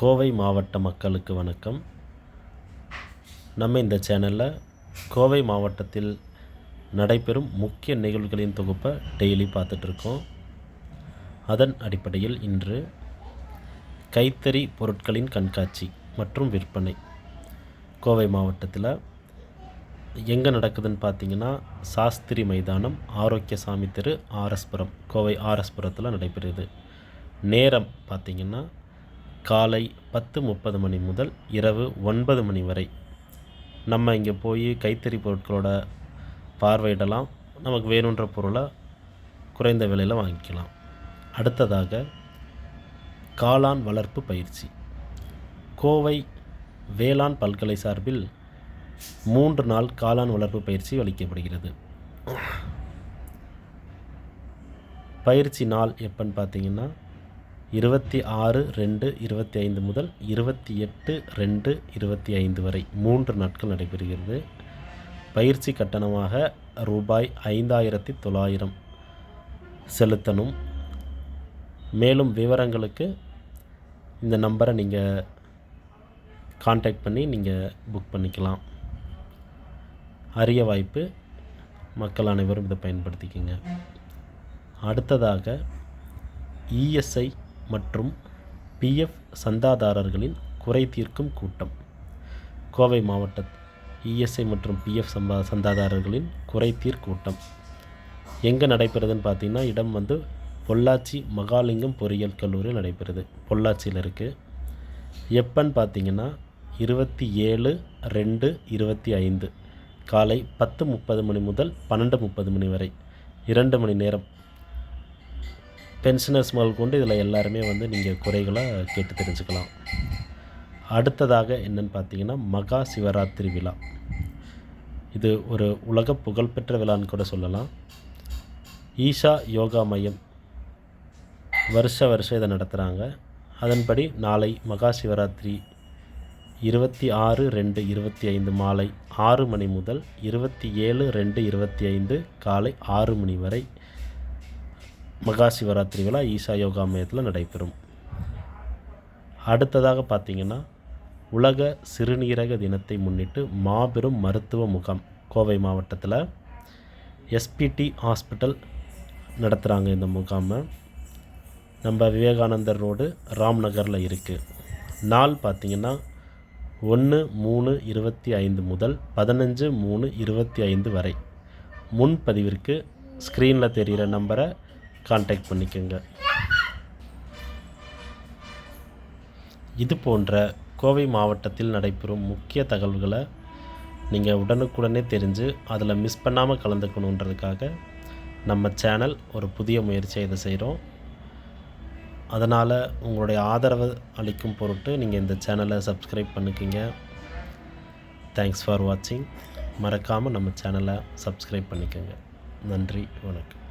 கோவை மாவட்ட மக்களுக்கு வணக்கம். நம்ம இந்த சேனலில் கோவை மாவட்டத்தில் நடைபெறும் முக்கிய நிகழ்வுகளின் தொகுப்பை டெய்லி பார்த்துட்ருக்கோம். அதன் அடிப்படையில் இன்று கைத்தறி பொருட்களின் கண்காட்சி மற்றும் விற்பனை கோவை மாவட்டத்தில் எங்கே நடக்குதுன்னு பார்த்தீங்கன்னா, சாஸ்திரி மைதானம், ஆரோக்கியசாமி தெரு, ஆர்எஸ்புரம், கோவை ஆர்எஸ்புரத்தில் நடைபெறுது. நேரம் பார்த்திங்கன்னா காலை 10:30 மணி முதல் இரவு 9 மணி வரை நம்ம இங்கே போய் கைத்தறி பொருட்களோட பார்வையிடலாம். நமக்கு வேணுன்ற பொருளை குறைந்த விலையில் வாங்கிக்கலாம். அடுத்ததாக காளான் வளர்ப்பு பயிற்சி கோவை வேளாண் பல்கலை சார்பில் 3 நாள் காளான் வளர்ப்பு பயிற்சி அளிக்கப்படுகிறது. பயிற்சி நாள் எப்போன்னு பார்த்தீங்கன்னா 26/2/25 முதல் 28/2/25 வரை 3 நாட்கள் நடைபெறுகிறது. பயிற்சி கட்டணமாக ரூபாய் 5,900 செலுத்தணும். மேலும் விவரங்களுக்கு இந்த நம்பரை நீங்கள் கான்டாக்ட் பண்ணி நீங்கள் புக் பண்ணிக்கலாம். அரிய வாய்ப்பு, மக்கள் அனைவரும் இதை பயன்படுத்திக்கங்க. அடுத்ததாக இஎஸ்ஐ மற்றும் பிஎஃப் சந்தாதாரர்களின் குறை தீர்க்கும் கூட்டம். கோவை மாவட்ட இஎஸ்ஐ மற்றும் பிஎஃப் சந்தாதாரர்களின் குறை கூட்டம் எங்கே நடைபெறுதுன்னு பார்த்தீங்கன்னா, இடம் பொள்ளாச்சி மகாலிங்கம் பொறியியல் கல்லூரியில் நடைபெறுது. பொள்ளாச்சியில் இருக்குது. எப்போன்னு பார்த்தீங்கன்னா 27/2/25 காலை 10:30 மணி முதல் 12:30 மணி வரை 2 மணி நேரம். பென்ஷனர்ஸ் முதல் கொண்டு இதில் எல்லாருமே நீங்கள் குறைகளை கேட்டு தெரிஞ்சுக்கலாம். அடுத்ததாக என்னென்னு பார்த்தீங்கன்னா, மகா சிவராத்திரி விழா. இது ஒரு உலக புகழ்பெற்ற விழான்னு கூட சொல்லலாம். ஈஷா யோகா மையம் வருஷம் இதை நடத்துகிறாங்க. அதன்படி நாளை மகா சிவராத்திரி 26/2/25 மாலை 6 மணி முதல் 27/2/25 காலை 6 மணி வரை மகா சிவராத்திரி விழா ஈஷா யோகா மையத்தில் நடைபெறும். அடுத்ததாக பார்த்திங்கன்னா, உலக சிறுநீரக தினத்தை முன்னிட்டு மாபெரும் மருத்துவ முகாம் கோவை மாவட்டத்தில் எஸ்பிடி ஹாஸ்பிட்டல் நடத்துகிறாங்க. இந்த முகாமை நம்ம விவேகானந்தர் ரோடு ராம்நகரில் இருக்குது. நாள் பார்த்திங்கன்னா 1/3/25 முதல் 15/3/25 வரை. முன்பதிவிற்கு ஸ்க்ரீனில் தெரிகிற நம்பரை கான்டாக்ட் பண்ணிக்கோங்க. இது போன்ற கோவை மாவட்டத்தில் நடைபெறும் முக்கிய தகவல்களை நீங்கள் உடனுக்குடனே தெரிஞ்சு அதில் மிஸ் பண்ணாமல் கலந்துக்கணுன்றதுக்காக நம்ம சேனல் ஒரு புதிய முயற்சியை இதை செய்கிறோம். அதனால் உங்களுடைய ஆதரவு அளிக்கும் பொருட்டு நீங்கள் இந்த சேனலை சப்ஸ்கிரைப் பண்ணிக்கிங்க. தேங்க்ஸ் ஃபார் வாட்சிங். மறக்காமல் நம்ம சேனலை சப்ஸ்கிரைப் பண்ணிக்கோங்க. நன்றி, வணக்கம்.